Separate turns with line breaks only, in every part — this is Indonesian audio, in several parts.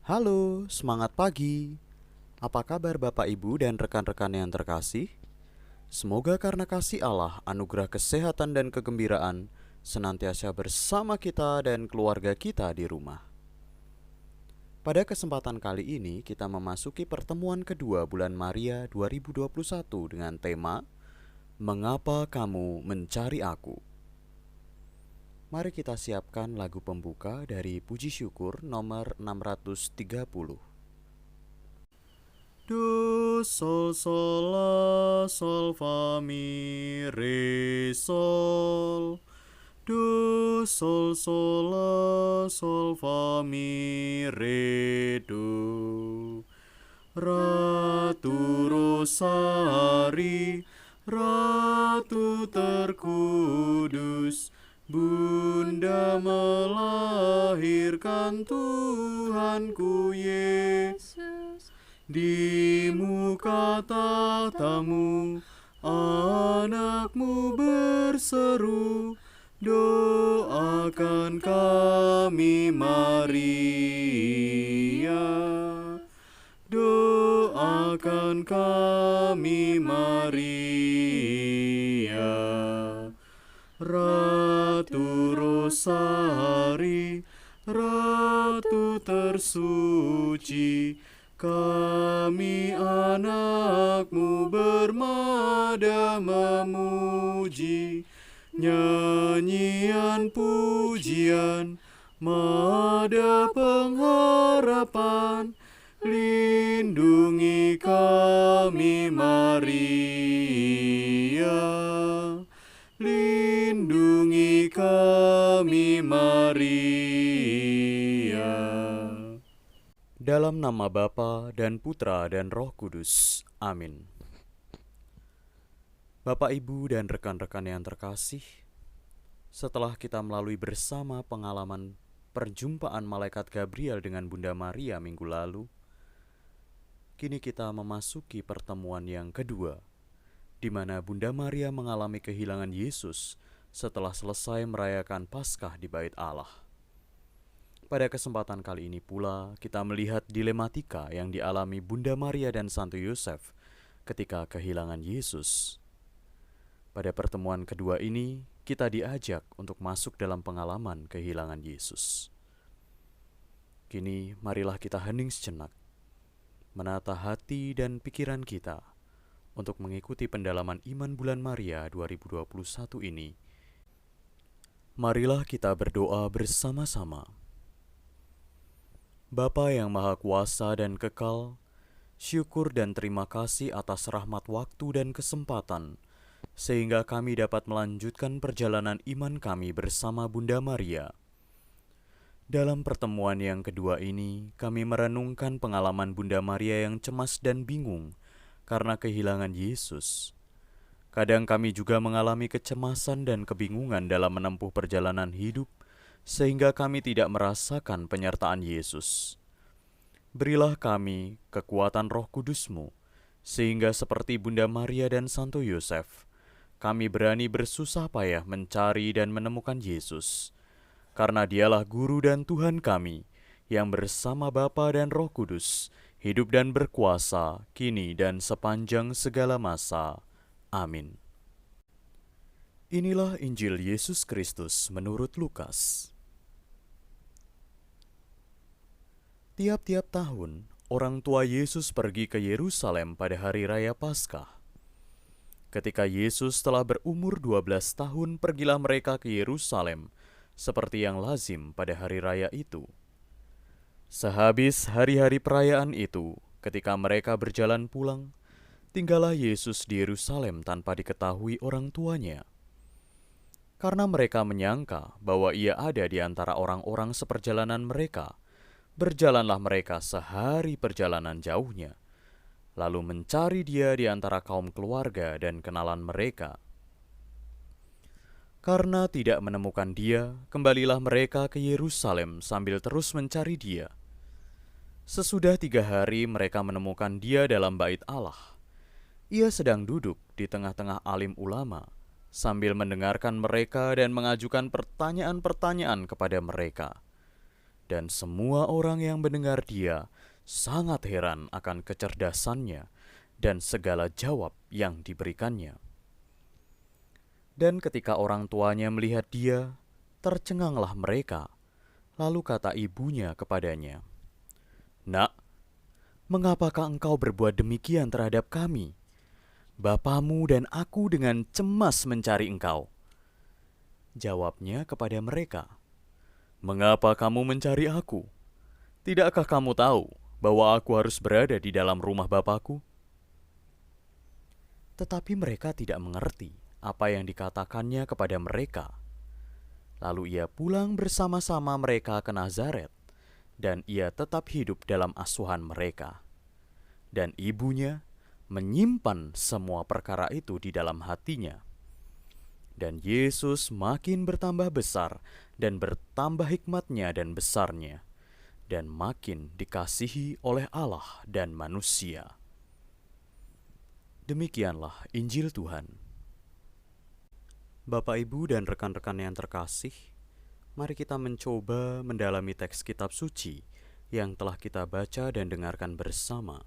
Halo, semangat pagi. Apa kabar Bapak Ibu dan rekan-rekan yang terkasih? Semoga karena kasih Allah, anugerah kesehatan dan kegembiraan senantiasa bersama kita dan keluarga kita di rumah. Pada kesempatan kali ini kita memasuki pertemuan kedua bulan Maria 2021 dengan tema Mengapa Kamu Mencari Aku? Mari kita siapkan lagu pembuka dari Puji Syukur nomor 630. Do, sol, sol, la, sol, fa, mi, re, sol. Do, sol, sol, la, sol, fa, mi, re, do. Ratu Rosari, Ratu terkudus, Bunda melahirkan Tuhanku Yesus. Di muka tahtamu, anakmu berseru, doakan kami Maria. Doakan kami Maria. Ratu Rosari, Ratu tersuci, kami anakmu bermada memuji. Nyanyian pujian, mada pengharapan, lindungi kami Maria. Lindungi kami Maria. Dalam nama Bapa dan Putra dan Roh Kudus. Amin. Bapak, Ibu, dan rekan-rekan yang terkasih, setelah kita melalui bersama pengalaman perjumpaan Malaikat Gabriel dengan Bunda Maria minggu lalu, kini kita memasuki pertemuan yang kedua, di mana Bunda Maria mengalami kehilangan Yesus setelah selesai merayakan Paskah di Bait Allah. Pada kesempatan kali ini pula, kita melihat dilematika yang dialami Bunda Maria dan Santo Yosef ketika kehilangan Yesus. Pada pertemuan kedua ini, kita diajak untuk masuk dalam pengalaman kehilangan Yesus. Kini, marilah kita hening sejenak, menata hati dan pikiran kita untuk mengikuti pendalaman iman bulan Maria 2021 ini. Marilah kita berdoa bersama-sama. Bapa yang Maha Kuasa dan Kekal, syukur dan terima kasih atas rahmat waktu dan kesempatan, sehingga kami dapat melanjutkan perjalanan iman kami bersama Bunda Maria. Dalam pertemuan yang kedua ini, kami merenungkan pengalaman Bunda Maria yang cemas dan bingung karena kehilangan Yesus. Kadang kami juga mengalami kecemasan dan kebingungan dalam menempuh perjalanan hidup, sehingga kami tidak merasakan penyertaan Yesus. Berilah kami kekuatan Roh Kudus-Mu, sehingga seperti Bunda Maria dan Santo Yosef, kami berani bersusah payah mencari dan menemukan Yesus, karena Dialah Guru dan Tuhan kami, yang bersama Bapa dan Roh Kudus, hidup dan berkuasa, kini dan sepanjang segala masa. Amin. Inilah Injil Yesus Kristus menurut Lukas. Tiap-tiap tahun, orang tua Yesus pergi ke Yerusalem pada hari raya Paskah. Ketika Yesus telah berumur 12 tahun, pergilah mereka ke Yerusalem, seperti yang lazim pada hari raya itu. Sehabis hari-hari perayaan itu, ketika mereka berjalan pulang, tinggallah Yesus di Yerusalem tanpa diketahui orang tuanya. Karena mereka menyangka bahwa ia ada di antara orang-orang seperjalanan mereka, berjalanlah mereka sehari perjalanan jauhnya, lalu mencari dia di antara kaum keluarga dan kenalan mereka. Karena tidak menemukan dia, kembalilah mereka ke Yerusalem sambil terus mencari dia. Sesudah 3 hari mereka menemukan dia dalam bait Allah. Ia sedang duduk di tengah-tengah alim ulama, sambil mendengarkan mereka dan mengajukan pertanyaan-pertanyaan kepada mereka. Dan semua orang yang mendengar dia sangat heran akan kecerdasannya dan segala jawab yang diberikannya. Dan ketika orang tuanya melihat dia, tercenganglah mereka. Lalu kata ibunya kepadanya, "Nak, mengapakah engkau berbuat demikian terhadap kami? Bapamu dan aku dengan cemas mencari engkau." Jawabnya kepada mereka, "Mengapa kamu mencari aku? Tidakkah kamu tahu bahwa aku harus berada di dalam rumah Bapakku?" Tetapi mereka tidak mengerti apa yang dikatakannya kepada mereka. Lalu ia pulang bersama-sama mereka ke Nazaret, dan ia tetap hidup dalam asuhan mereka. Dan ibunya menyimpan semua perkara itu di dalam hatinya. Dan Yesus makin bertambah besar dan bertambah hikmatnya dan besarnya, dan makin dikasihi oleh Allah dan manusia. Demikianlah Injil Tuhan. Bapak, Ibu, dan rekan-rekan yang terkasih, mari kita mencoba mendalami teks kitab suci yang telah kita baca dan dengarkan bersama.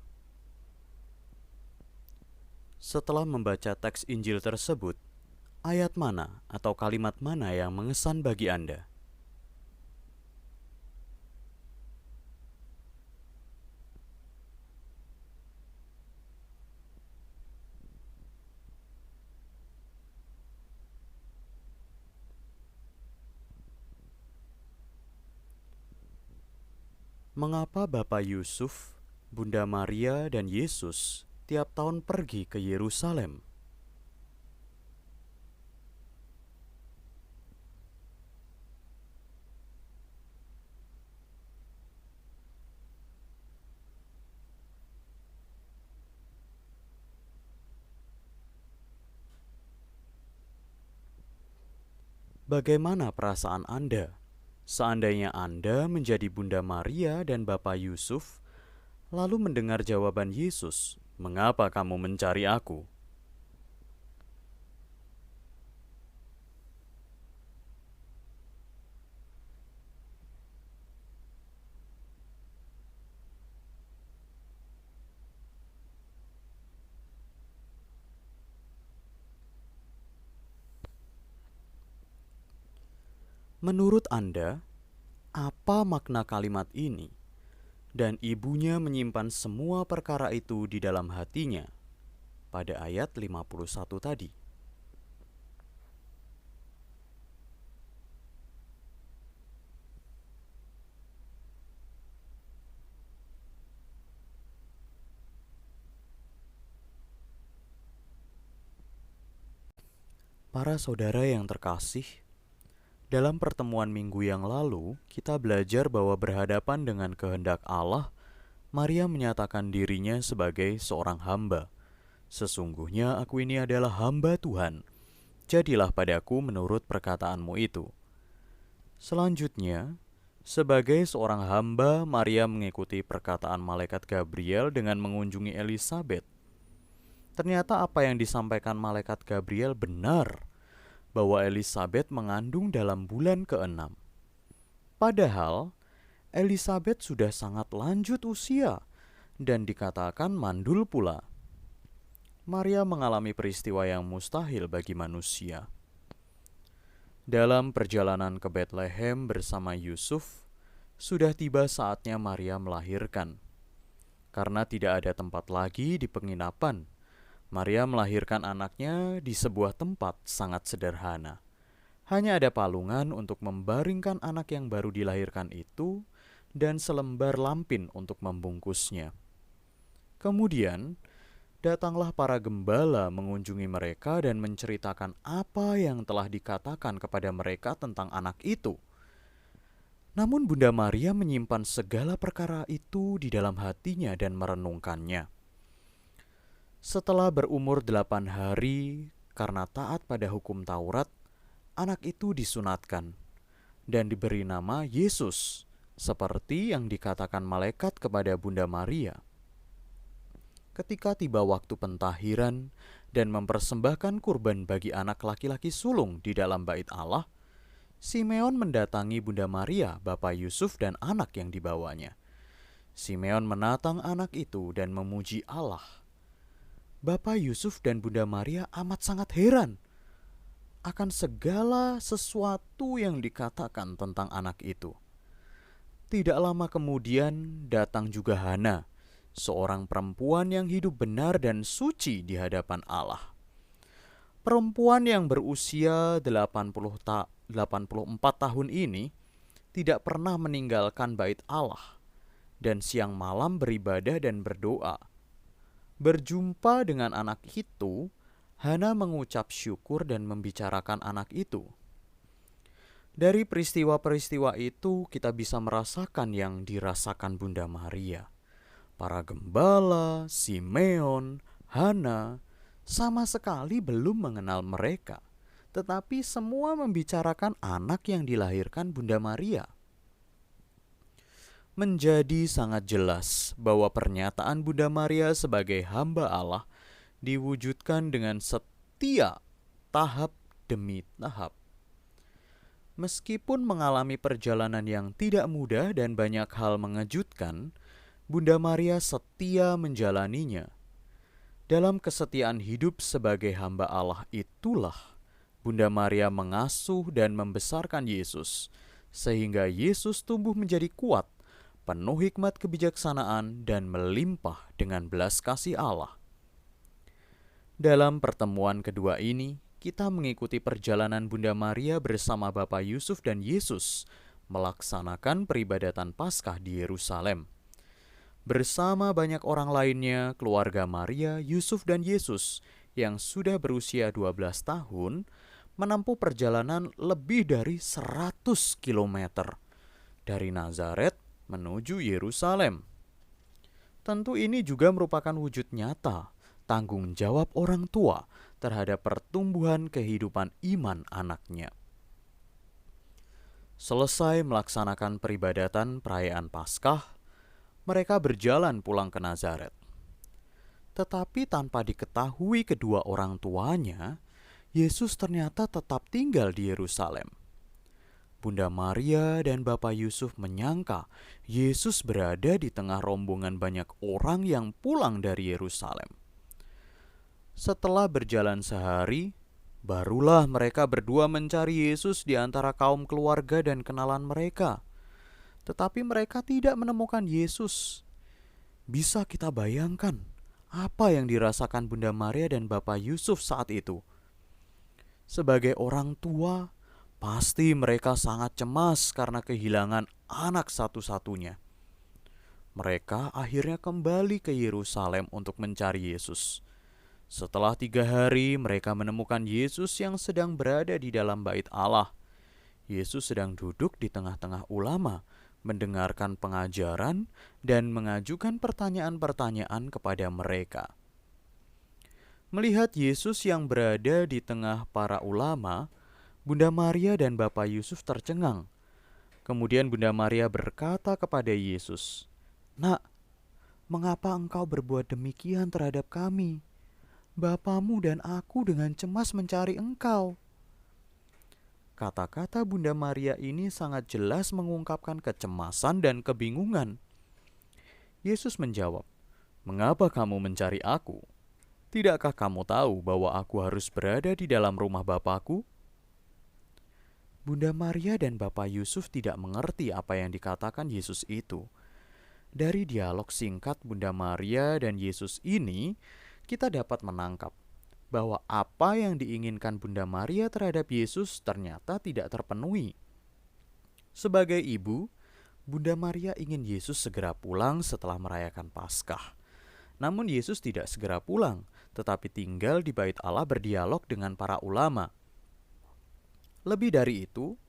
Setelah membaca teks Injil tersebut, ayat mana atau kalimat mana yang mengesan bagi Anda? Mengapa Bapak Yusuf, Bunda Maria, dan Yesus tiap tahun pergi ke Yerusalem? Bagaimana perasaan Anda seandainya Anda menjadi Bunda Maria dan Bapak Yusuf, lalu mendengar jawaban Yesus, "Mengapa kamu mencari aku?" Menurut Anda, apa makna kalimat ini? Dan ibunya menyimpan semua perkara itu di dalam hatinya pada ayat 51 tadi. Para saudara yang terkasih, dalam pertemuan minggu yang lalu, kita belajar bahwa berhadapan dengan kehendak Allah, Maria menyatakan dirinya sebagai seorang hamba. "Sesungguhnya aku ini adalah hamba Tuhan, jadilah padaku menurut perkataanmu itu." Selanjutnya, sebagai seorang hamba, Maria mengikuti perkataan malaikat Gabriel dengan mengunjungi Elisabet. Ternyata apa yang disampaikan malaikat Gabriel benar, bahwa Elisabet mengandung dalam bulan ke-6. Padahal, Elisabet sudah sangat lanjut usia dan dikatakan mandul pula. Maria mengalami peristiwa yang mustahil bagi manusia. Dalam perjalanan ke Betlehem bersama Yusuf, sudah tiba saatnya Maria melahirkan. Karena tidak ada tempat lagi di penginapan, Maria melahirkan anaknya di sebuah tempat sangat sederhana. Hanya ada palungan untuk membaringkan anak yang baru dilahirkan itu dan selembar lampin untuk membungkusnya. Kemudian, datanglah para gembala mengunjungi mereka dan menceritakan apa yang telah dikatakan kepada mereka tentang anak itu. Namun Bunda Maria menyimpan segala perkara itu di dalam hatinya dan merenungkannya. Setelah berumur 8 hari, karena taat pada hukum Taurat, anak itu disunatkan dan diberi nama Yesus, seperti yang dikatakan malaikat kepada Bunda Maria. Ketika tiba waktu pentahiran dan mempersembahkan kurban bagi anak laki-laki sulung di dalam bait Allah, Simeon mendatangi Bunda Maria, Bapa Yusuf dan anak yang dibawanya. Simeon menatang anak itu dan memuji Allah. Bapa Yusuf dan Bunda Maria amat sangat heran akan segala sesuatu yang dikatakan tentang anak itu. Tidak lama kemudian datang juga Hana, seorang perempuan yang hidup benar dan suci di hadapan Allah. Perempuan yang berusia 84 tahun ini tidak pernah meninggalkan bait Allah dan siang malam beribadah dan berdoa. Berjumpa dengan anak itu, Hana mengucap syukur dan membicarakan anak itu. Dari peristiwa-peristiwa itu kita bisa merasakan yang dirasakan Bunda Maria. Para gembala, Simeon, Hana sama sekali belum mengenal mereka, tetapi semua membicarakan anak yang dilahirkan Bunda Maria. Menjadi sangat jelas bahwa pernyataan Bunda Maria sebagai hamba Allah diwujudkan dengan setia tahap demi tahap. Meskipun mengalami perjalanan yang tidak mudah dan banyak hal mengejutkan, Bunda Maria setia menjalaninya. Dalam kesetiaan hidup sebagai hamba Allah itulah Bunda Maria mengasuh dan membesarkan Yesus, sehingga Yesus tumbuh menjadi kuat, penuh hikmat kebijaksanaan dan melimpah dengan belas kasih Allah. Dalam pertemuan kedua ini, kita mengikuti perjalanan Bunda Maria bersama Bapa Yusuf dan Yesus melaksanakan peribadatan Paskah di Yerusalem. Bersama banyak orang lainnya, keluarga Maria, Yusuf dan Yesus yang sudah berusia 12 tahun menempuh perjalanan lebih dari 100 kilometer dari Nazaret menuju Yerusalem. Tentu ini juga merupakan wujud nyata tanggung jawab orang tua terhadap pertumbuhan kehidupan iman anaknya. Selesai melaksanakan peribadatan perayaan Paskah, mereka berjalan pulang ke Nazaret. Tetapi tanpa diketahui kedua orang tuanya, Yesus ternyata tetap tinggal di Yerusalem. Bunda Maria dan Bapa Yusuf menyangka Yesus berada di tengah rombongan banyak orang yang pulang dari Yerusalem. Setelah berjalan sehari, barulah mereka berdua mencari Yesus di antara kaum keluarga dan kenalan mereka. Tetapi mereka tidak menemukan Yesus. Bisa kita bayangkan apa yang dirasakan Bunda Maria dan Bapak Yusuf saat itu. Sebagai orang tua, pasti mereka sangat cemas karena kehilangan anak satu-satunya. Mereka akhirnya kembali ke Yerusalem untuk mencari Yesus. Setelah 3 hari, mereka menemukan Yesus yang sedang berada di dalam bait Allah. Yesus sedang duduk di tengah-tengah ulama, mendengarkan pengajaran dan mengajukan pertanyaan-pertanyaan kepada mereka. Melihat Yesus yang berada di tengah para ulama, Bunda Maria dan Bapak Yusuf tercengang. Kemudian Bunda Maria berkata kepada Yesus, "Nak, mengapa engkau berbuat demikian terhadap kami? Bapamu dan aku dengan cemas mencari engkau." Kata-kata Bunda Maria ini sangat jelas mengungkapkan kecemasan dan kebingungan. Yesus menjawab, "Mengapa kamu mencari aku? Tidakkah kamu tahu bahwa aku harus berada di dalam rumah Bapakku?" Bunda Maria dan Bapak Yusuf tidak mengerti apa yang dikatakan Yesus itu. Dari dialog singkat Bunda Maria dan Yesus ini, kita dapat menangkap bahwa apa yang diinginkan Bunda Maria terhadap Yesus ternyata tidak terpenuhi. Sebagai ibu, Bunda Maria ingin Yesus segera pulang setelah merayakan Paskah. Namun Yesus tidak segera pulang, tetapi tinggal di bait Allah berdialog dengan para ulama. Lebih dari itu,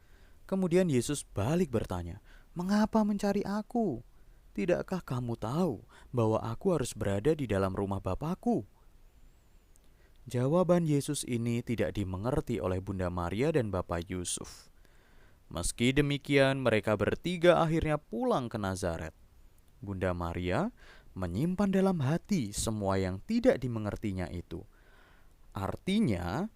kemudian Yesus balik bertanya, "Mengapa mencari aku? Tidakkah kamu tahu bahwa aku harus berada di dalam rumah Bapakku?" Jawaban Yesus ini tidak dimengerti oleh Bunda Maria dan Bapak Yusuf. Meski demikian, mereka bertiga akhirnya pulang ke Nazaret. Bunda Maria menyimpan dalam hati semua yang tidak dimengertinya itu. Artinya,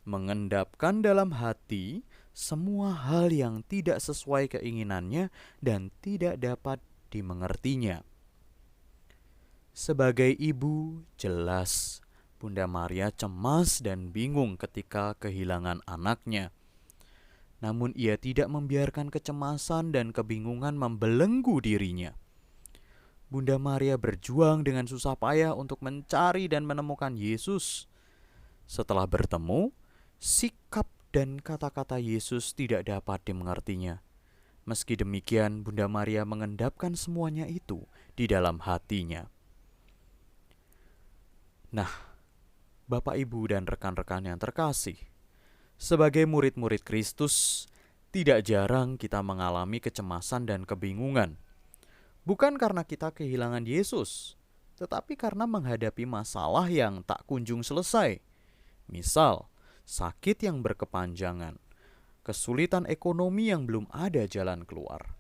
mengendapkan dalam hati semua hal yang tidak sesuai keinginannya dan tidak dapat dimengertinya. Sebagai ibu, jelas Bunda Maria cemas dan bingung ketika kehilangan anaknya. Namun ia tidak membiarkan kecemasan dan kebingungan membelenggu dirinya. Bunda Maria berjuang dengan susah payah untuk mencari dan menemukan Yesus. Setelah bertemu, sikap dan kata-kata Yesus tidak dapat dimengertinya. Meski demikian, Bunda Maria mengendapkan semuanya itu di dalam hatinya. Nah, Bapak, Ibu, dan rekan-rekan yang terkasih, sebagai murid-murid Kristus, tidak jarang kita mengalami kecemasan dan kebingungan. Bukan karena kita kehilangan Yesus, tetapi karena menghadapi masalah yang tak kunjung selesai. Misal, sakit yang berkepanjangan, kesulitan ekonomi yang belum ada jalan keluar,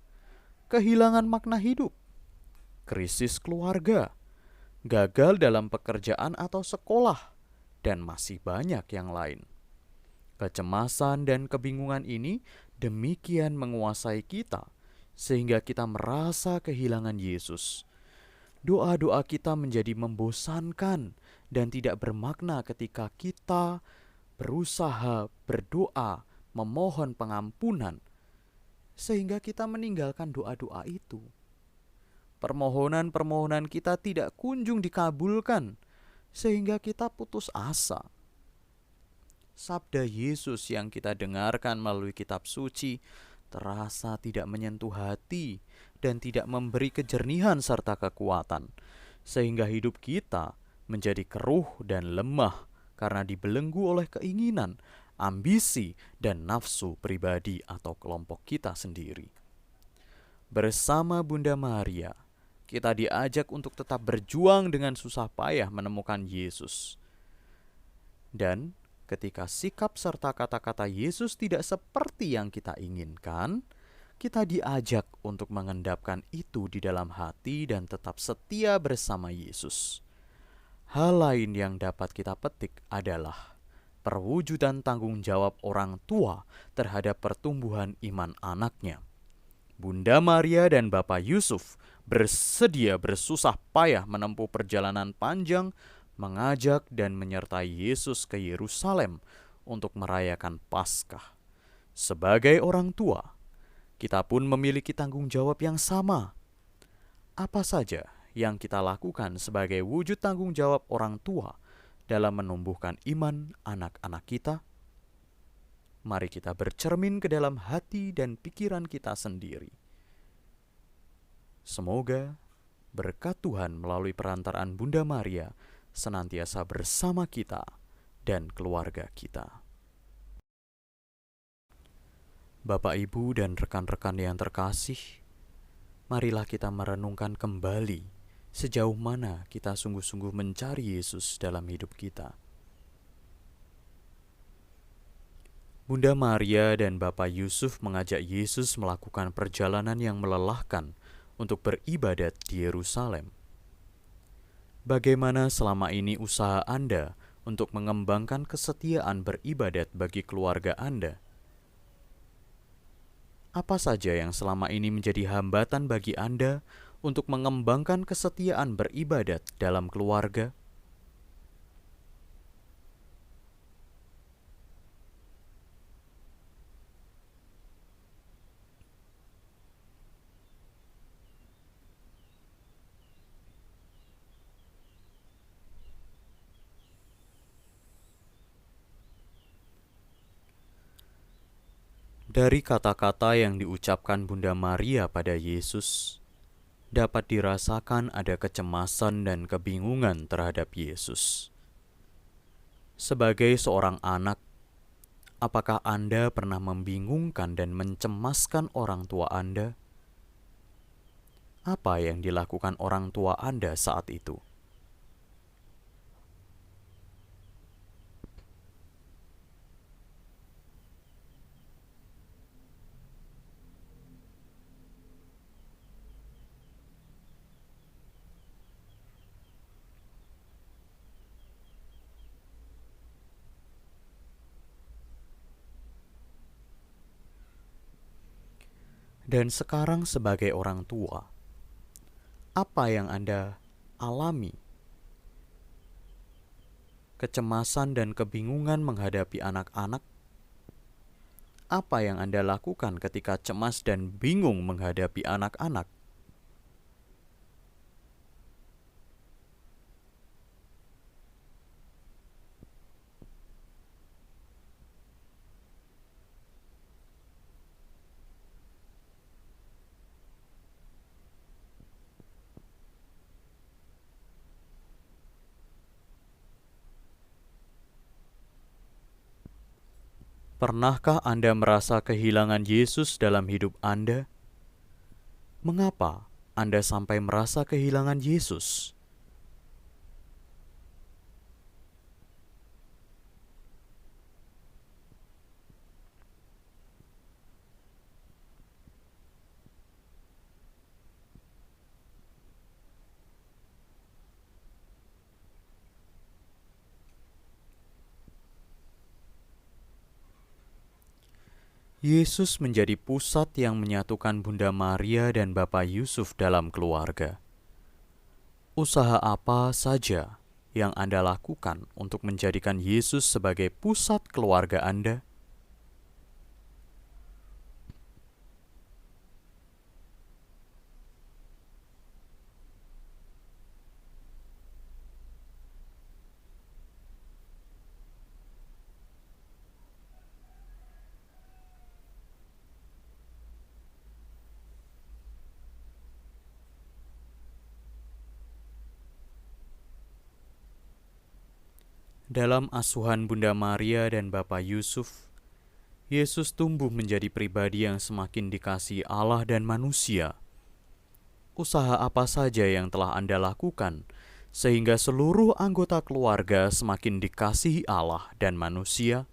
kehilangan makna hidup, krisis keluarga, gagal dalam pekerjaan atau sekolah, dan masih banyak yang lain. Kecemasan dan kebingungan ini demikian menguasai kita, sehingga kita merasa kehilangan Yesus. Doa-doa kita menjadi membosankan dan tidak bermakna ketika kita berusaha berdoa, memohon pengampunan, sehingga kita meninggalkan doa-doa itu. Permohonan-permohonan kita tidak kunjung dikabulkan, sehingga kita putus asa. Sabda Yesus yang kita dengarkan melalui kitab suci terasa tidak menyentuh hati dan tidak memberi kejernihan serta kekuatan, sehingga hidup kita menjadi keruh dan lemah karena dibelenggu oleh keinginan, ambisi, dan nafsu pribadi atau kelompok kita sendiri. Bersama Bunda Maria, kita diajak untuk tetap berjuang dengan susah payah menemukan Yesus. Dan ketika sikap serta kata-kata Yesus tidak seperti yang kita inginkan, kita diajak untuk mengendapkan itu di dalam hati dan tetap setia bersama Yesus. Hal lain yang dapat kita petik adalah perwujudan tanggung jawab orang tua terhadap pertumbuhan iman anaknya. Bunda Maria dan Bapak Yusuf bersedia bersusah payah menempuh perjalanan panjang, mengajak dan menyertai Yesus ke Yerusalem untuk merayakan Paskah. Sebagai orang tua, kita pun memiliki tanggung jawab yang sama. Apa saja yang kita lakukan sebagai wujud tanggung jawab orang tua dalam menumbuhkan iman anak-anak kita? Mari kita bercermin ke dalam hati dan pikiran kita sendiri. Semoga berkat Tuhan melalui perantaraan Bunda Maria senantiasa bersama kita dan keluarga kita. Bapak, Ibu, dan rekan-rekan yang terkasih, marilah kita merenungkan kembali sejauh mana kita sungguh-sungguh mencari Yesus dalam hidup kita. Bunda Maria dan Bapak Yusuf mengajak Yesus melakukan perjalanan yang melelahkan untuk beribadat di Yerusalem. Bagaimana selama ini usaha Anda untuk mengembangkan kesetiaan beribadat bagi keluarga Anda? Apa saja yang selama ini menjadi hambatan bagi Anda untuk mengembangkan kesetiaan beribadat dalam keluarga? Dari kata-kata yang diucapkan Bunda Maria pada Yesus, dapat dirasakan ada kecemasan dan kebingungan terhadap Yesus. Sebagai seorang anak, apakah Anda pernah membingungkan dan mencemaskan orang tua Anda? Apa yang dilakukan orang tua Anda saat itu? dan sekarang sebagai orang tua, apa yang Anda alami? Kecemasan dan kebingungan menghadapi anak-anak? Apa yang Anda lakukan ketika cemas dan bingung menghadapi anak-anak? Pernahkah Anda merasa kehilangan Yesus dalam hidup Anda? Mengapa Anda sampai merasa kehilangan Yesus? Yesus menjadi pusat yang menyatukan Bunda Maria dan Bapak Yusuf dalam keluarga. Usaha apa saja yang Anda lakukan untuk menjadikan Yesus sebagai pusat keluarga Anda? Dalam asuhan Bunda Maria dan Bapak Yusuf, Yesus tumbuh menjadi pribadi yang semakin dikasihi Allah dan manusia. Usaha apa saja yang telah Anda lakukan sehingga seluruh anggota keluarga semakin dikasihi Allah dan manusia?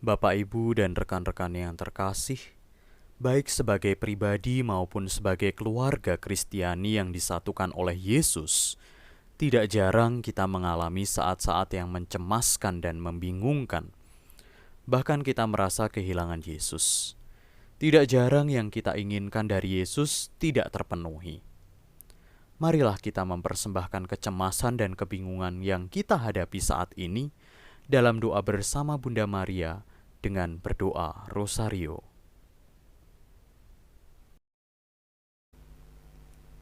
Bapak, Ibu, dan rekan-rekan yang terkasih, baik sebagai pribadi maupun sebagai keluarga Kristiani yang disatukan oleh Yesus, tidak jarang kita mengalami saat-saat yang mencemaskan dan membingungkan. Bahkan kita merasa kehilangan Yesus. Tidak jarang yang kita inginkan dari Yesus tidak terpenuhi. Marilah kita mempersembahkan kecemasan dan kebingungan yang kita hadapi saat ini dalam doa bersama Bunda Maria dengan berdoa Rosario.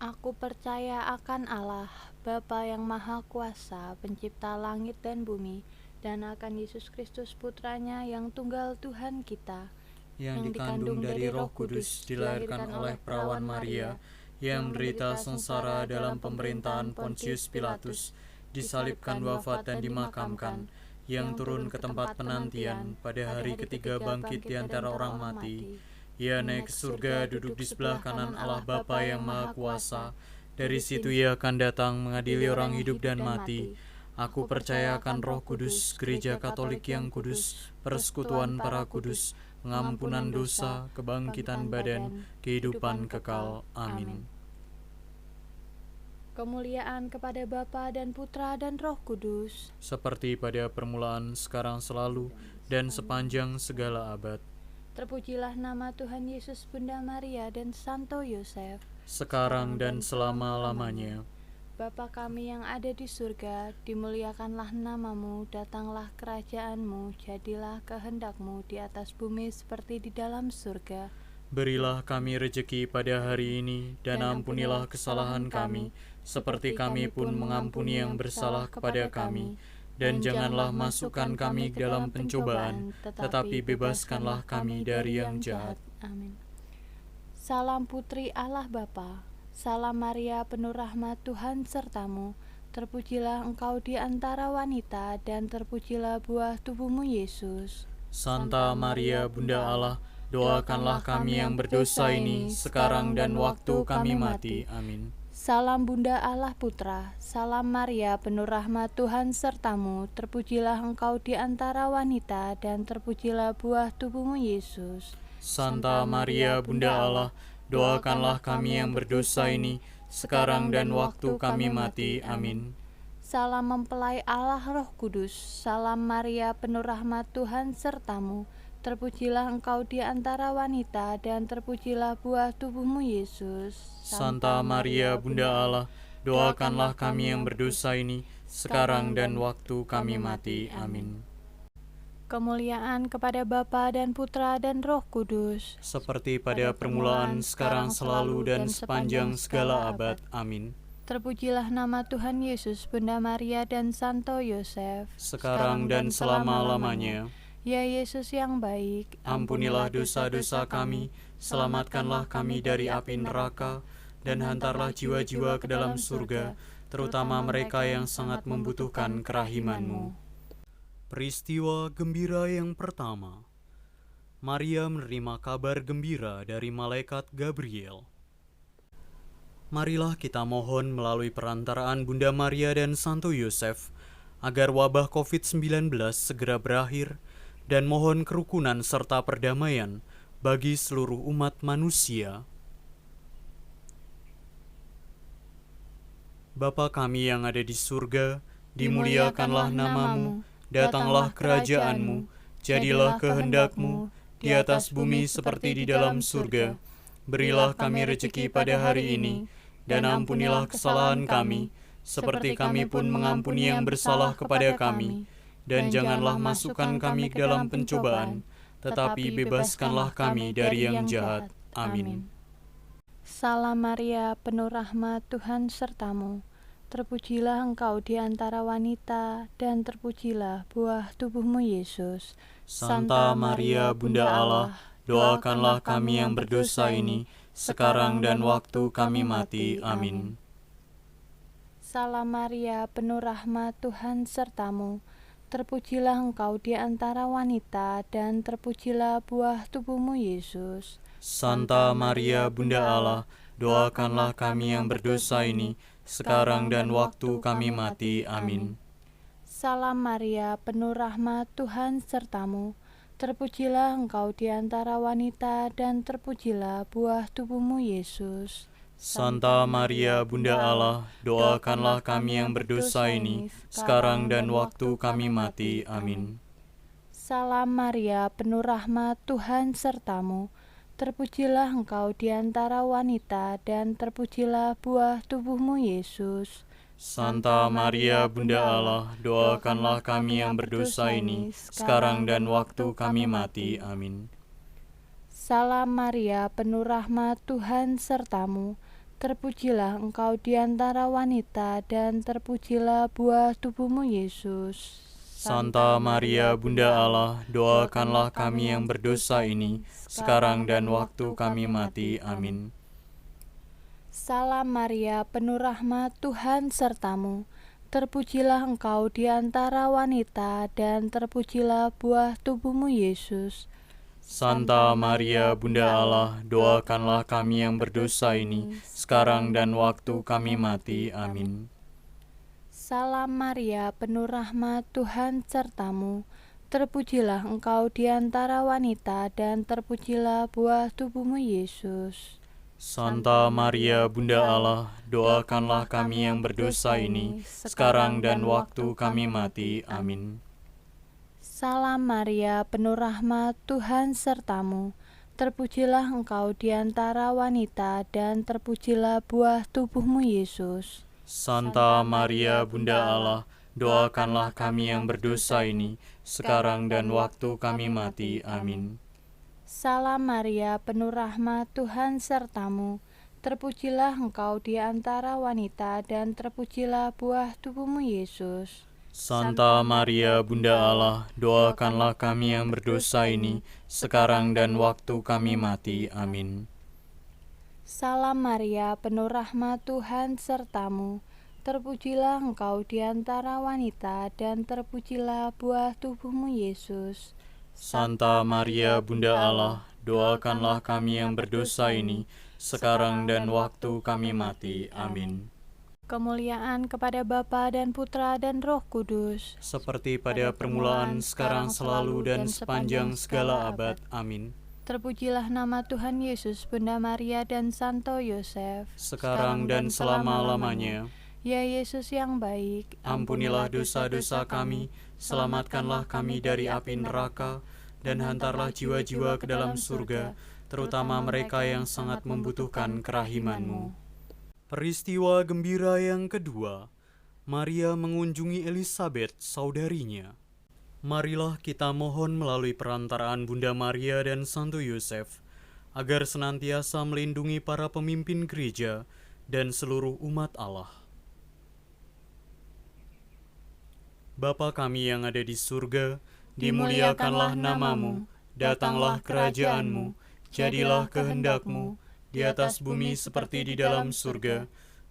Aku percaya akan Allah, Bapa yang Maha Kuasa, Pencipta langit dan bumi, dan akan Yesus Kristus Putranya yang tunggal Tuhan kita,
yang dikandung dari Roh Kudus, dilahirkan oleh perawan Maria, yang menderita sengsara dalam pemerintahan Pontius Pilatus, disalibkan, wafat, dan dimakamkan, yang turun ke tempat penantian, pada hari ketiga bangkit di antara orang mati. Ia naik ke surga, duduk di sebelah kanan Allah Bapa yang Maha Kuasa. Dari situ ia akan datang mengadili orang hidup dan mati. Aku percaya akan Roh Kudus, Gereja Katolik yang kudus, persekutuan para kudus, pengampunan dosa, kebangkitan badan, kehidupan kekal. Amin.
Kemuliaan kepada Bapa dan Putra dan Roh Kudus,
Seperti pada permulaan, sekarang, selalu, dan sepanjang segala abad.
terpujilah nama Tuhan Yesus, Bunda Maria dan Santo Yosef,
Sekarang dan selama-lamanya.
Bapa kami yang ada di surga, dimuliakanlah namamu, datanglah kerajaanmu, jadilah kehendakmu di atas bumi seperti di dalam surga.
Berilah kami rejeki pada hari ini, dan ampunilah kesalahan kami, seperti kami pun mengampuni yang bersalah kepada kami. Dan janganlah masukkan kami ke dalam pencobaan, tetapi bebaskanlah kami dari yang jahat.
Amin. Salam Putri Allah Bapa, salam Maria penuh rahmat Tuhan sertamu, terpujilah engkau di antara wanita, dan terpujilah buah tubuhmu Yesus.
Santa Maria Bunda Allah, doakanlah kami yang berdosa ini, sekarang dan waktu kami mati. Amin.
Salam Bunda Allah Putra, salam Maria penuh rahmat Tuhan sertamu, terpujilah engkau di antara wanita dan terpujilah buah tubuhmu Yesus.
Santa Maria Bunda Allah, doakanlah kami yang berdosa ini, sekarang dan waktu kami mati. Amin.
Salam mempelai Allah Roh Kudus, salam Maria penuh rahmat Tuhan sertamu, terpujilah engkau di antara wanita dan terpujilah buah tubuhmu Yesus.
Santa Maria Bunda Allah, doakanlah kami yang berdosa ini, sekarang dan waktu kami mati. Amin.
Kemuliaan kepada Bapa dan Putra dan Roh Kudus,
Seperti pada permulaan, sekarang, selalu, dan sepanjang segala abad. Amin.
terpujilah nama Tuhan Yesus, Bunda Maria dan Santo Yosef,
Sekarang dan selama-lamanya.
Ya Yesus yang baik,
Ampunilah dosa-dosa kami, selamatkanlah kami dari api neraka, dan hantarlah jiwa-jiwa ke dalam surga, terutama mereka yang sangat membutuhkan kerahiman-Mu. Peristiwa gembira yang pertama. Maria menerima kabar gembira dari malaikat Gabriel. Marilah kita mohon melalui perantaraan Bunda Maria dan Santo Yosef, agar wabah COVID-19 segera berakhir, dan mohon kerukunan serta perdamaian bagi seluruh umat manusia. Bapa kami yang ada di surga, dimuliakanlah nama-Mu, datanglah kerajaan-Mu, jadilah kehendak-Mu, di atas bumi seperti di dalam surga. Berilah kami rejeki pada hari ini, dan ampunilah kesalahan kami, seperti kami pun mengampuni yang bersalah kepada kami. Dan janganlah masukkan kami ke dalam pencobaan, tetapi bebaskanlah kami dari yang jahat. Amin.
Salam Maria, penuh rahmat Tuhan sertamu. Terpujilah engkau di antara wanita, dan terpujilah buah tubuhmu Yesus.
Santa Maria, Bunda Allah, doakanlah kami yang berdosa ini, sekarang dan waktu kami mati. Amin.
Salam Maria, penuh rahmat Tuhan sertamu. Terpujilah engkau di antara wanita, dan terpujilah buah tubuhmu Yesus.
Santa Maria, Bunda Allah, doakanlah kami yang berdosa ini, sekarang dan waktu kami mati. Amin.
Salam Maria, penuh rahmat Tuhan sertamu. Terpujilah engkau di antara wanita, dan terpujilah buah tubuhmu Yesus.
Santa Maria, Bunda Allah, doakanlah kami yang berdosa ini, sekarang dan waktu kami mati. Amin.
Salam Maria, penuh rahmat Tuhan sertamu. Terpujilah engkau di antara wanita, dan terpujilah buah tubuhmu Yesus.
Santa Maria, Bunda Allah, doakanlah kami yang berdosa ini, sekarang dan waktu kami mati. Amin.
Salam Maria, penuh rahmat Tuhan sertamu. Terpujilah engkau di antara wanita, dan terpujilah buah tubuhmu Yesus.
Santa Maria, Bunda Allah, doakanlah kami yang berdosa ini, sekarang dan waktu kami mati. Amin.
Salam Maria, penuh rahmat Tuhan sertamu. Terpujilah engkau di antara wanita, dan terpujilah buah tubuhmu Yesus.
Santa Maria, Bunda Allah, doakanlah kami yang berdosa ini, sekarang dan waktu kami mati. Amin.
Salam Maria, penuh rahmat Tuhan sertamu. Terpujilah engkau di antara wanita, dan terpujilah buah tubuhmu Yesus.
Santa Maria, Bunda Allah, doakanlah kami yang berdosa ini, sekarang dan waktu kami mati. Amin.
Salam Maria, penuh rahmat Tuhan sertamu. Terpujilah engkau di antara wanita, dan terpujilah buah tubuhmu Yesus.
Santa Maria, Bunda Allah, doakanlah kami yang berdosa ini, sekarang dan waktu kami mati. Amin.
Salam Maria, penuh rahmat Tuhan sertamu. Terpujilah engkau di antara wanita, dan terpujilah buah tubuhmu Yesus.
Santa Maria, Bunda Allah, doakanlah kami yang berdosa ini, sekarang dan waktu kami mati. Amin.
Salam Maria, penuh rahmat Tuhan sertamu. Terpujilah engkau di antara wanita, dan terpujilah buah tubuhmu Yesus.
Santa Maria, Bunda Allah, doakanlah kami yang berdosa ini, sekarang dan waktu kami mati. Amin.
Kemuliaan kepada Bapa dan Putra dan Roh Kudus,
Seperti pada permulaan, sekarang, selalu, dan sepanjang segala abad. Amin.
Terpujilah nama Tuhan Yesus, Bunda Maria dan Santo Yosef,
Sekarang dan selama-lamanya.
Ya Yesus yang baik,
Ampunilah dosa-dosa kami, selamatkanlah kami dari api neraka, dan hantarlah jiwa-jiwa ke dalam surga, terutama mereka yang sangat membutuhkan kerahiman-Mu. Peristiwa gembira yang kedua, Maria mengunjungi Elisabet, saudarinya. Marilah kita mohon melalui perantaraan Bunda Maria dan Santo Yosef, agar senantiasa melindungi para pemimpin gereja dan seluruh umat Allah. Bapa kami yang ada di surga, dimuliakanlah nama-Mu, datanglah kerajaan-Mu, jadilah kehendak-Mu, di atas bumi seperti di dalam surga.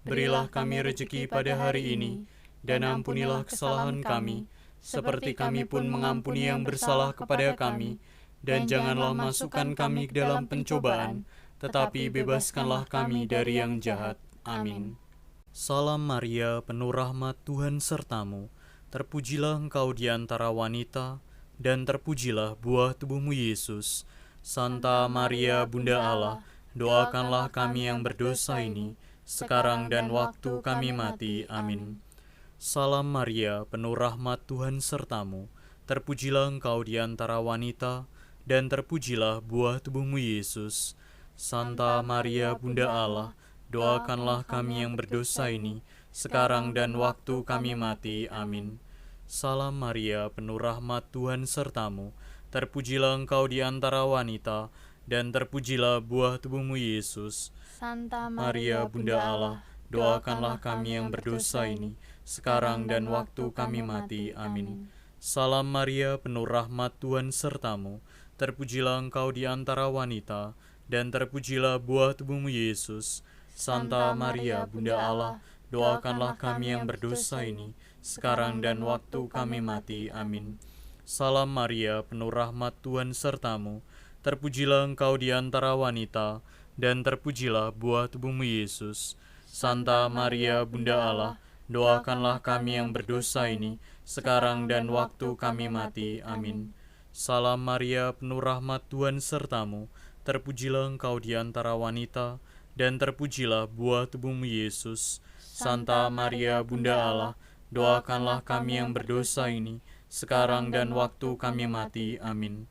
Berilah kami rejeki pada hari ini, dan ampunilah kesalahan kami, seperti kami pun mengampuni yang bersalah kepada kami. Dan janganlah masukkan kami ke dalam pencobaan, tetapi bebaskanlah kami dari yang jahat. Amin. Salam Maria, penuh rahmat, Tuhan sertamu. Terpujilah engkau di antara wanita, dan terpujilah buah tubuhmu Yesus. Santa Maria, Bunda Allah, doakanlah kami yang berdosa ini, sekarang dan waktu kami mati. Amin. Salam Maria, penuh rahmat, Tuhan sertamu. Terpujilah engkau di antara wanita, dan terpujilah buah tubuhmu Yesus. Santa Maria, Bunda Allah, doakanlah kami yang berdosa ini, sekarang dan waktu kami mati. Amin. Salam Maria, penuh rahmat, Tuhan sertamu. Terpujilah engkau di antara wanita, dan terpujilah buah tubuhmu Yesus.
Santa
Maria, Bunda Allah, doakanlah kami yang berdosa ini, sekarang dan waktu kami mati. Amin. Salam Maria, penuh rahmat, Tuhan sertamu. Terpujilah engkau di antara wanita, dan terpujilah buah tubuhmu Yesus. Santa Maria, Bunda Allah, doakanlah kami yang berdosa ini, sekarang dan waktu kami mati. Amin. Salam Maria, penuh rahmat, Tuhan sertamu. Terpujilah engkau di antara wanita, dan terpujilah buah tubuhmu Yesus. Santa Maria, Bunda Allah, doakanlah kami yang berdosa ini, sekarang dan waktu kami mati. Amin. Salam Maria, penuh rahmat, Tuhan sertamu. Terpujilah engkau di antara wanita, dan terpujilah buah tubuhmu Yesus. Santa Maria, Bunda Allah, doakanlah kami yang berdosa ini, sekarang dan waktu kami mati. Amin.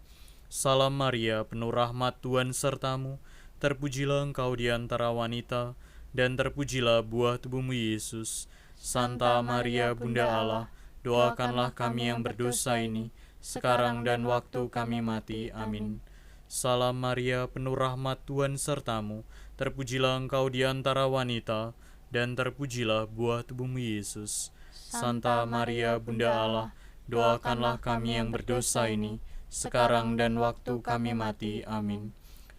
Salam Maria, penuh rahmat, Tuhan sertamu. Terpujilah engkau di antara wanita, dan terpujilah buah tubuhmu Yesus. Santa Maria, Bunda Allah, doakanlah kami yang berdosa ini, sekarang dan waktu kami mati. Amin. Salam Maria, penuh rahmat, Tuhan sertamu. Terpujilah engkau di antara wanita, dan terpujilah buah tubuhmu Yesus. Santa Maria, Bunda Allah, doakanlah kami yang berdosa ini, sekarang dan waktu kami mati. Amin.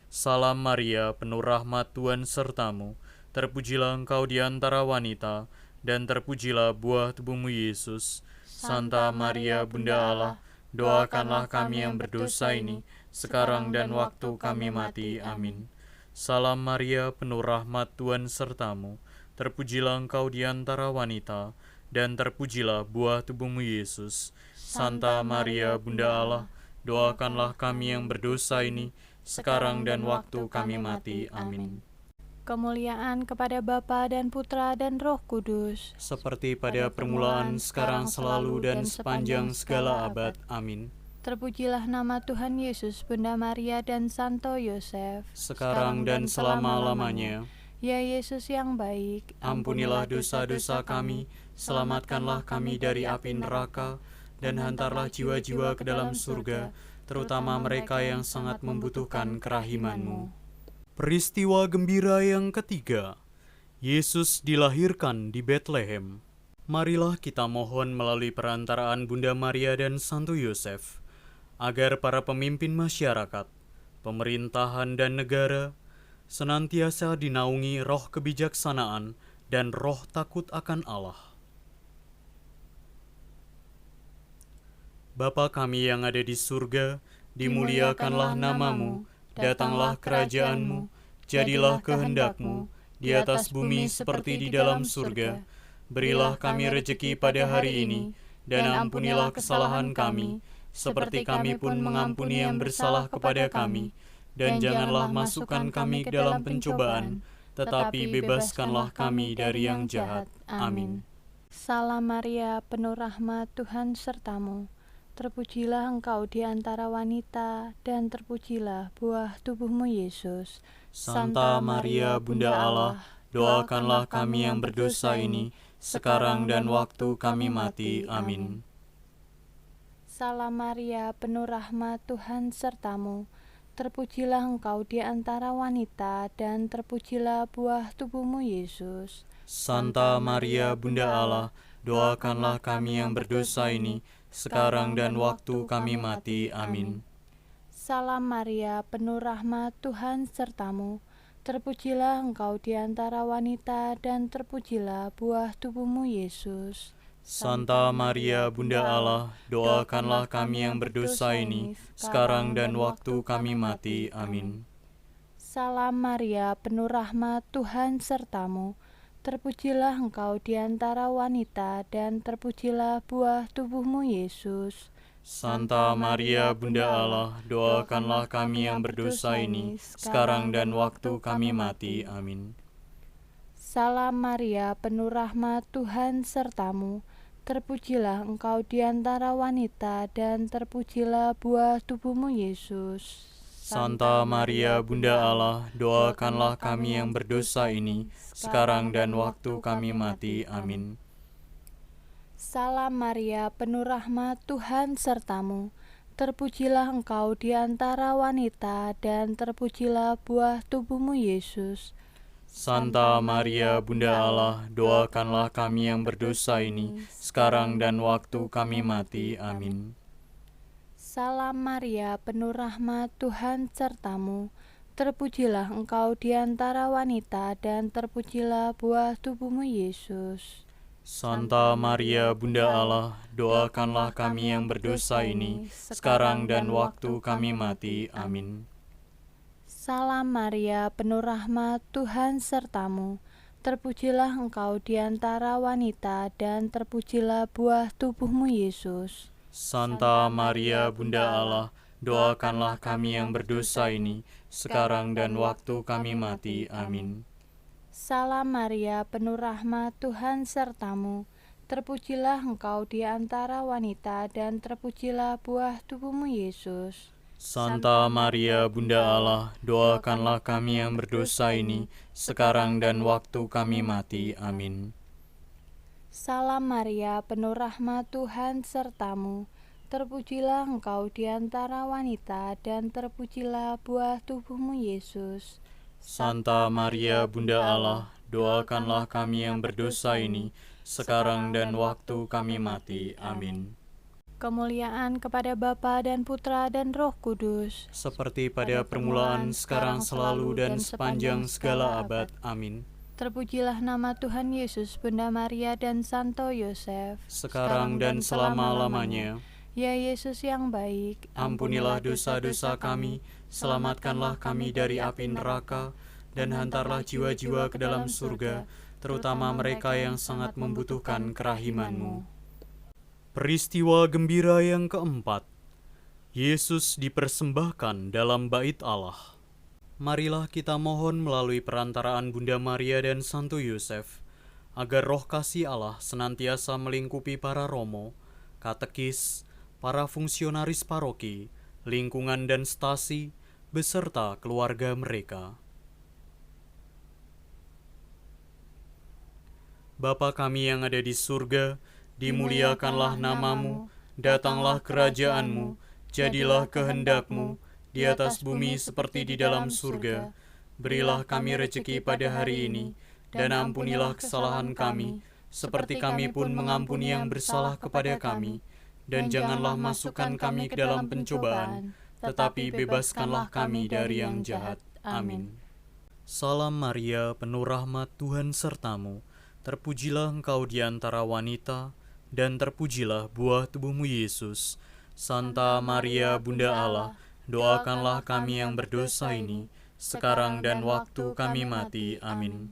Salam Maria, penuh rahmat, Tuhan sertamu. Terpujilah engkau di antara wanita, dan terpujilah buah tubuhmu Yesus. Santa Maria, Bunda Allah, doakanlah kami yang berdosa ini, sekarang dan waktu kami mati. Amin. Salam Maria, penuh rahmat, Tuhan sertamu. Terpujilah engkau di antara wanita, dan terpujilah buah tubuhmu Yesus. Santa Maria, Bunda Allah, doakanlah kami yang berdosa ini, sekarang dan waktu kami mati. Amin.
Kemuliaan kepada Bapa dan Putra dan Roh Kudus,
Seperti pada permulaan, sekarang, selalu, dan sepanjang segala abad. Amin.
terpujilah nama Tuhan Yesus, Bunda Maria dan Santo Yosef,
Sekarang dan selama-lamanya.
Ya Yesus yang baik,
Ampunilah dosa-dosa kami, selamatkanlah kami dari api neraka, dan hantarlah jiwa-jiwa ke dalam surga, terutama mereka yang sangat membutuhkan kerahiman-Mu. Peristiwa gembira yang ketiga, Yesus dilahirkan di Betlehem. Marilah kita mohon melalui perantaraan Bunda Maria dan Santo Yosef, agar para pemimpin masyarakat, pemerintahan dan negara senantiasa dinaungi roh kebijaksanaan dan roh takut akan Allah. Bapa kami yang ada di surga, dimuliakanlah nama-Mu, datanglah kerajaan-Mu, jadilah kehendak-Mu di atas bumi seperti di dalam surga. Berilah kami rejeki pada hari ini, dan ampunilah kesalahan kami, seperti kami pun mengampuni yang bersalah kepada kami. Dan janganlah masukkan kami ke dalam pencobaan, tetapi bebaskanlah kami dari yang jahat. Amin.
Salam Maria, penuh rahmat, Tuhan sertamu. Terpujilah engkau di antara wanita, dan terpujilah buah tubuhmu Yesus.
Santa Maria, Bunda Allah, doakanlah kami yang berdosa ini, sekarang dan waktu kami mati. Amin.
Salam Maria, penuh rahmat, Tuhan sertamu. Terpujilah engkau di antara wanita, dan terpujilah buah tubuhmu Yesus.
Santa Maria, Bunda Allah, doakanlah kami yang berdosa ini, sekarang dan waktu kami mati. Amin.
Salam Maria, penuh rahmat, Tuhan sertamu. Terpujilah engkau di antara wanita, dan terpujilah buah tubuhmu Yesus.
Santa Maria, Bunda Allah, doakanlah kami yang berdosa ini, sekarang dan waktu kami mati. Amin.
Salam Maria, penuh rahmat, Tuhan sertamu. Terpujilah engkau di antara wanita, dan terpujilah buah tubuhmu Yesus.
Santa Maria, Bunda Allah, doakanlah kami yang berdosa ini, sekarang dan waktu kami mati. Amin.
Salam Maria, penuh rahmat, Tuhan sertamu. Terpujilah engkau di antara wanita, dan terpujilah buah tubuhmu Yesus.
Santa Maria, Bunda Allah, doakanlah kami yang berdosa ini, sekarang dan waktu kami mati. Amin.
Salam Maria, penuh rahmat, Tuhan sertamu. Terpujilah engkau di antara wanita, dan terpujilah buah tubuhmu Yesus.
Santa Maria, Bunda Allah, doakanlah kami yang berdosa ini, sekarang dan waktu kami mati. Amin.
Salam Maria, penuh rahmat, Tuhan sertamu. Terpujilah engkau di antara wanita, dan terpujilah buah tubuhmu Yesus.
Santa Maria, Bunda Allah, doakanlah kami yang berdosa ini, sekarang dan waktu kami mati. Amin.
Salam Maria, penuh rahmat, Tuhan sertamu. Terpujilah engkau di antara wanita, dan terpujilah buah tubuhmu Yesus.
Santa Maria, Bunda Allah, doakanlah kami yang berdosa ini, sekarang dan waktu kami mati. Amin.
Salam Maria, penuh rahmat, Tuhan sertamu. Terpujilah engkau di antara wanita, dan terpujilah buah tubuhmu Yesus.
Santa Maria, Bunda Allah, doakanlah kami yang berdosa ini, sekarang dan waktu kami mati. Amin.
Salam Maria, penuh rahmat, Tuhan sertamu. Terpujilah engkau di antara wanita, dan terpujilah buah tubuhmu Yesus.
Santa Maria, Bunda Allah, doakanlah kami yang berdosa ini, sekarang dan waktu kami mati. Amin.
Kemuliaan kepada Bapa dan Putra dan Roh Kudus,
Seperti pada permulaan, sekarang, selalu, dan sepanjang segala abad. Amin.
terpujilah nama Tuhan Yesus, Bunda Maria dan Santo Yosef,
Sekarang dan selama-lamanya.
Ya Yesus yang baik,
Ampunilah dosa-dosa kami, selamatkanlah kami dari api neraka, dan hantarlah jiwa-jiwa ke dalam surga, terutama mereka yang sangat membutuhkan kerahiman-Mu. Peristiwa gembira yang keempat, Yesus dipersembahkan dalam bait Allah. Marilah kita mohon melalui perantaraan Bunda Maria dan Santo Yosef, agar roh kasih Allah senantiasa melingkupi para romo, katekis, para fungsionaris paroki, lingkungan dan stasi, beserta keluarga mereka. Bapa kami yang ada di surga, dimuliakanlah nama-Mu, datanglah kerajaan-Mu, jadilah kehendak-Mu, di atas bumi seperti di dalam surga. Berilah kami rejeki pada hari ini, dan ampunilah kesalahan kami, seperti kami pun mengampuni yang bersalah kepada kami. Dan janganlah masukkan kami ke dalam pencobaan, tetapi bebaskanlah kami dari yang jahat. Amin. Salam Maria, penuh rahmat, Tuhan sertamu. Terpujilah engkau di antara wanita, dan terpujilah buah tubuhmu Yesus. Santa Maria, Bunda Allah, doakanlah kami yang berdosa ini, sekarang dan waktu kami mati. Amin.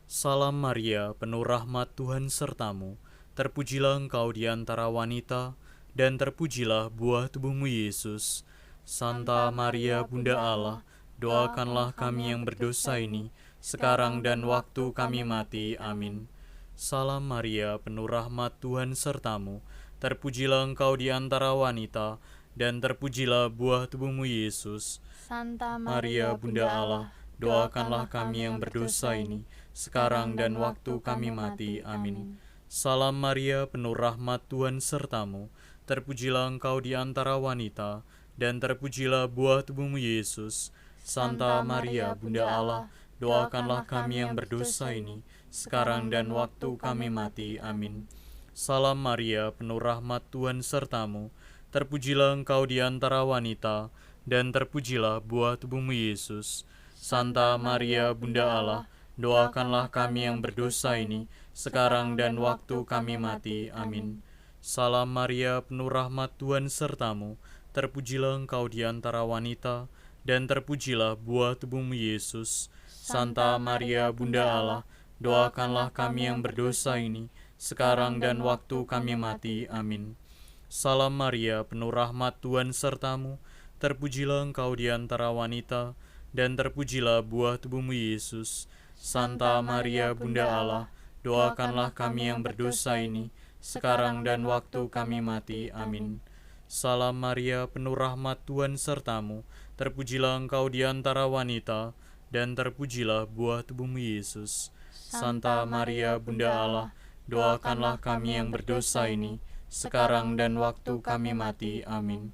Salam Maria, penuh rahmat, Tuhan sertamu. Terpujilah engkau di antara wanita, dan terpujilah buah tubuhmu Yesus. Santa Maria, Bunda Allah, doakanlah kami yang berdosa ini, sekarang dan waktu kami mati. Amin. Salam Maria, penuh rahmat, Tuhan sertamu. Terpujilah engkau di antara wanita, dan terpujilah buah tubuhmu Yesus.
Santa
Maria, Bunda Allah, doakanlah kami yang berdosa ini, sekarang dan waktu kami mati. Amin. Salam Maria, penuh rahmat, Tuhan sertamu. Terpujilah engkau di antara wanita, dan terpujilah buah tubuhmu Yesus. Santa Maria, Bunda Allah, doakanlah kami yang berdosa ini, sekarang dan waktu kami mati. Amin. Salam Maria, penuh rahmat, Tuhan sertamu. Terpujilah engkau di antara wanita, dan terpujilah buah tubuhmu Yesus. Santa Maria, Bunda Allah, doakanlah kami yang berdosa ini, sekarang dan waktu kami mati. Amin. Salam Maria, penuh rahmat, Tuhan sertamu. Terpujilah engkau di antara wanita, dan terpujilah buah tubuhmu Yesus. Santa Maria, Bunda Allah, doakanlah kami yang berdosa ini, sekarang dan waktu kami mati. Amin. Salam Maria, penuh rahmat, Tuhan sertamu. Terpujilah engkau di antara wanita, dan terpujilah buah tubuhmu Yesus. Santa Maria, Bunda Allah, doakanlah kami yang berdosa ini, sekarang dan waktu kami mati. Amin. Salam Maria, penuh rahmat, Tuhan sertamu. Terpujilah engkau di antara wanita, dan terpujilah buah tubuhmu Yesus. Santa Maria, Bunda Allah, doakanlah kami yang berdosa ini, sekarang dan waktu kami mati. Amin.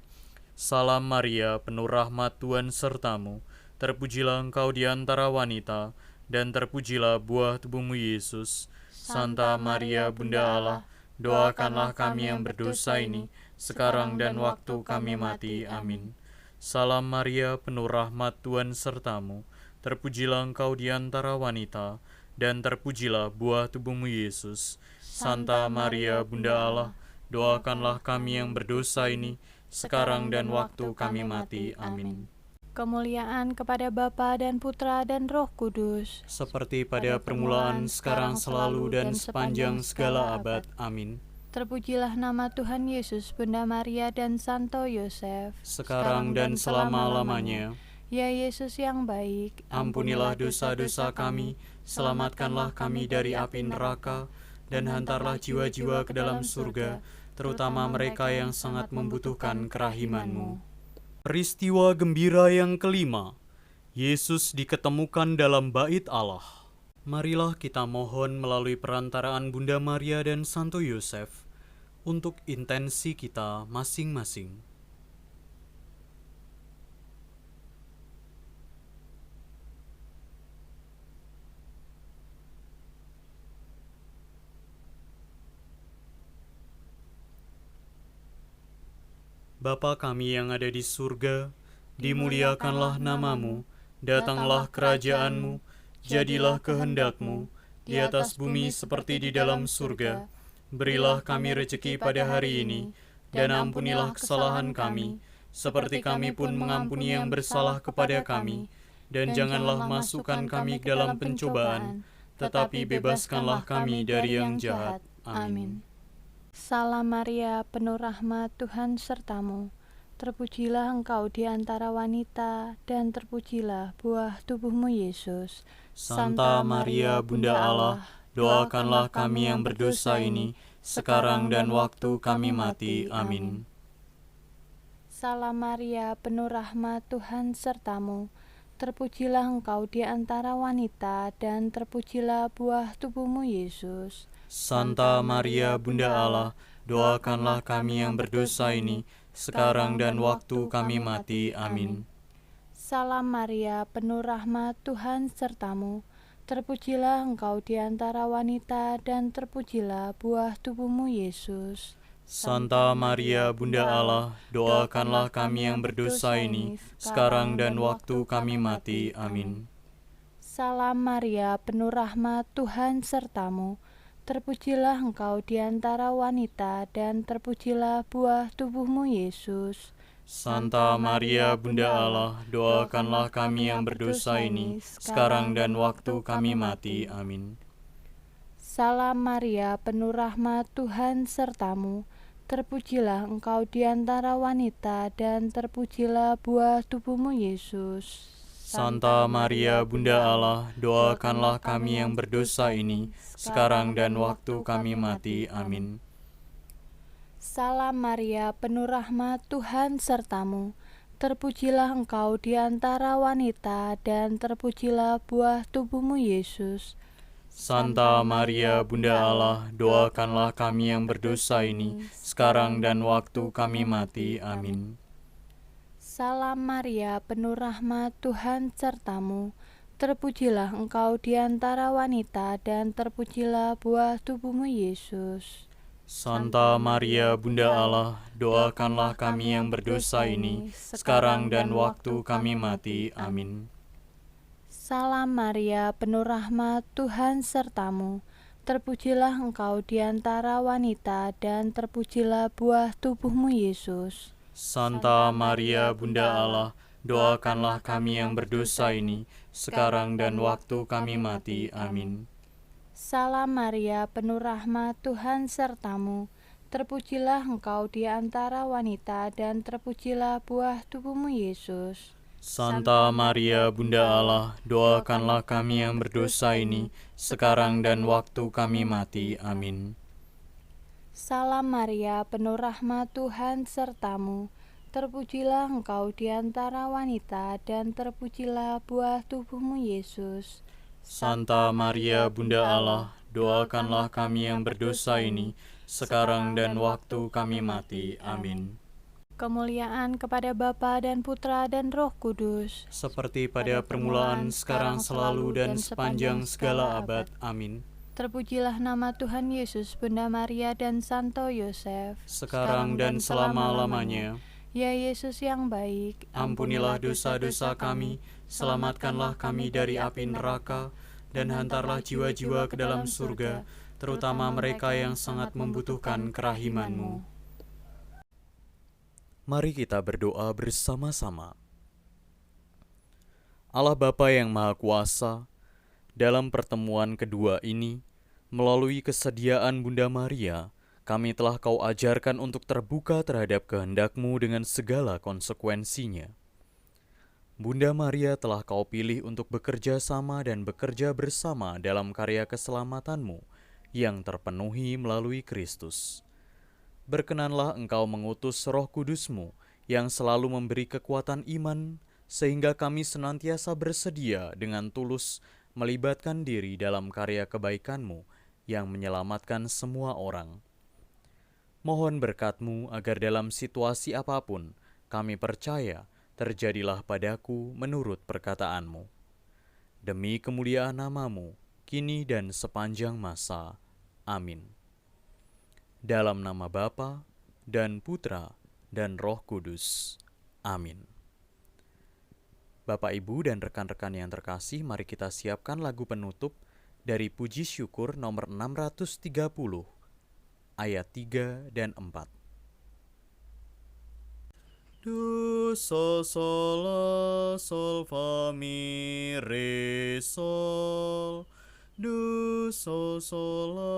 Salam Maria, penuh rahmat, Tuhan sertamu. Terpujilah engkau di antara wanita, dan terpujilah buah tubuhmu Yesus. Santa Maria, Bunda Allah, doakanlah kami yang berdosa ini, sekarang dan waktu kami mati. Amin. Salam Maria, penuh rahmat, Tuhan sertamu. Terpujilah engkau di antara wanita, dan terpujilah buah tubuhmu Yesus. Santa Maria, Bunda Allah, doakanlah kami yang berdosa ini, sekarang dan waktu kami mati. Amin.
Kemuliaan kepada Bapa dan Putra dan Roh Kudus,
Seperti pada permulaan, sekarang, selalu, dan sepanjang segala abad. Amin.
terpujilah nama Tuhan Yesus, Bunda Maria dan Santo Yosef,
Sekarang dan selama-lamanya.
Ya Yesus yang baik,
Ampunilah dosa-dosa kami, selamatkanlah kami dari api neraka, dan hantarlah jiwa-jiwa ke dalam surga, terutama mereka yang sangat membutuhkan kerahiman-Mu. Peristiwa gembira yang kelima, Yesus diketemukan dalam bait Allah. Marilah kita mohon melalui perantaraan Bunda Maria dan Santo Yosef, untuk intensi kita masing-masing. Bapa kami yang ada di surga, dimuliakanlah nama-Mu, datanglah kerajaan-Mu, jadilah kehendak-Mu, di atas bumi seperti di dalam surga. Berilah kami rejeki pada hari ini, dan ampunilah kesalahan kami, seperti kami pun mengampuni yang bersalah kepada kami. Dan janganlah masukkan kami ke dalam pencobaan, tetapi bebaskanlah kami dari yang jahat. Amin.
Salam Maria, penuh rahmat, Tuhan sertamu. Terpujilah engkau di antara wanita, dan terpujilah buah tubuhmu Yesus.
Santa Maria, Bunda Allah, doakanlah kami yang berdosa ini, sekarang dan waktu kami mati. Amin.
Salam Maria, penuh rahmat, Tuhan sertamu. Terpujilah engkau di antara wanita, dan terpujilah buah tubuhmu Yesus.
Santa Maria, Bunda Allah, doakanlah kami yang berdosa ini, sekarang dan waktu kami mati. Amin.
Salam Maria, penuh rahmat, Tuhan sertamu. Terpujilah engkau di antara wanita, dan terpujilah buah tubuhmu Yesus.
Santa Maria, Bunda Allah, doakanlah kami yang berdosa ini, sekarang dan waktu kami mati. Amin.
Salam Maria, penuh rahmat, Tuhan sertamu. Terpujilah engkau di antara wanita, dan terpujilah buah tubuhmu Yesus.
Santa Maria Bunda Allah, doakanlah kami yang berdosa ini, sekarang dan waktu kami mati. Amin.
Salam Maria, penuh rahmat, Tuhan sertamu. Terpujilah engkau di antara wanita, dan terpujilah buah tubuhmu, Yesus.
Santa Maria Bunda Allah, doakanlah kami yang berdosa ini, sekarang dan waktu kami mati. Amin.
Salam Maria, penuh rahmat, Tuhan sertamu. Terpujilah engkau di antara wanita, dan terpujilah buah tubuhmu, Yesus.
Santa Maria Bunda Allah, doakanlah kami yang berdosa ini, sekarang dan waktu kami mati. Amin.
Salam Maria, penuh rahmat, Tuhan sertamu. Terpujilah engkau di antara wanita, dan terpujilah buah tubuhmu, Yesus.
Santa Maria Bunda Allah, doakanlah kami yang berdosa ini, sekarang dan waktu kami mati. Amin.
Salam Maria, penuh rahmat, Tuhan sertamu. Terpujilah engkau di antara wanita, dan terpujilah buah tubuhmu, Yesus.
Santa Maria Bunda Allah, doakanlah kami yang berdosa ini, sekarang dan waktu kami mati. Amin.
Salam Maria, penuh rahmat, Tuhan sertamu. Terpujilah engkau di antara wanita, dan terpujilah buah tubuhmu, Yesus.
Santa Maria Bunda Allah, doakanlah kami yang berdosa ini, sekarang dan waktu kami mati. Amin.
Salam Maria, penuh rahmat, Tuhan sertamu. Terpujilah engkau di antara wanita, dan terpujilah buah tubuhmu, Yesus.
Santa Maria Bunda Allah, doakanlah kami yang berdosa ini, sekarang dan waktu kami mati. Amin.
Kemuliaan kepada Bapa dan Putra dan Roh Kudus,
Seperti pada permulaan, sekarang, selalu, dan sepanjang segala abad. Amin.
Terpujilah nama Tuhan Yesus, Bunda Maria dan Santo Yosef,
Sekarang dan selama-lamanya.
Ya Yesus yang baik,
Ampunilah dosa-dosa kami, selamatkanlah kami dari api neraka, dan hantarlah jiwa-jiwa ke dalam surga, terutama mereka yang sangat membutuhkan kerahiman-Mu. Mari kita berdoa bersama-sama. Allah Bapa yang Maha Kuasa, dalam pertemuan kedua ini, melalui kesediaan Bunda Maria, kami telah Kau ajarkan untuk terbuka terhadap kehendak-Mu dengan segala konsekuensinya. Bunda Maria telah Kau pilih untuk bekerja sama dan bekerja bersama dalam karya keselamatan-Mu yang terpenuhi melalui Kristus. Berkenanlah Engkau mengutus Roh Kudus-Mu yang selalu memberi kekuatan iman, sehingga kami senantiasa bersedia dengan tulus melibatkan diri dalam karya kebaikan-Mu yang menyelamatkan semua orang. Mohon berkat-Mu agar dalam situasi apapun kami percaya terjadilah padaku menurut perkataan-Mu. Demi kemuliaan nama-Mu, kini dan sepanjang masa. Amin. Dalam nama Bapa dan Putra dan Roh Kudus. Amin. Bapak, Ibu, dan rekan-rekan yang terkasih, mari kita siapkan lagu penutup dari Puji Syukur nomor 630, ayat 3 dan 4. Do, sol, sol, la, sol, fa, mi, re, sol. Do, sol, sol, la,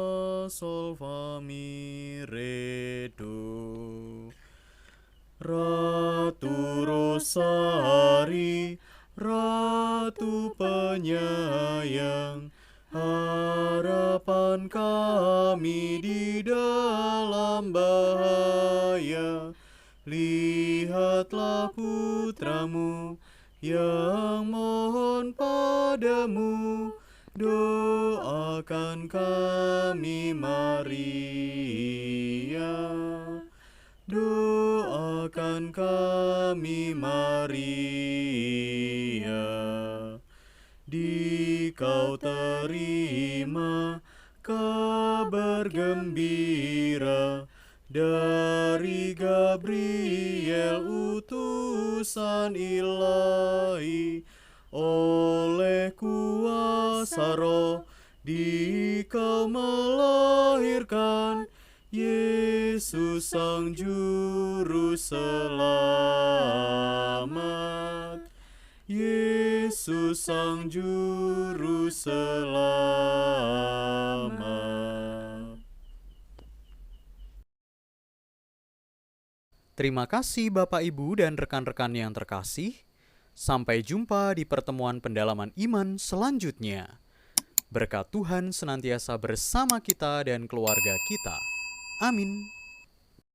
sol, fa, mi, re, do. Ratu Rosari, Ratu penyayang, harapan kami di dalam bahaya. Lihatlah putramu yang mohon padamu, doakan kami Maria. Doakan kami Maria. Di Kau terima kabar gembira dari Gabriel utusan ilahi, oleh kuasa roh di Kau melahirkan Yesus Sang Juru Selamat, Yesus Sang Juru Selamat. Terima kasih Bapak, Ibu, dan rekan-rekan yang terkasih. Sampai jumpa di pertemuan pendalaman iman selanjutnya. Berkat Tuhan senantiasa bersama kita dan keluarga kita. Amin.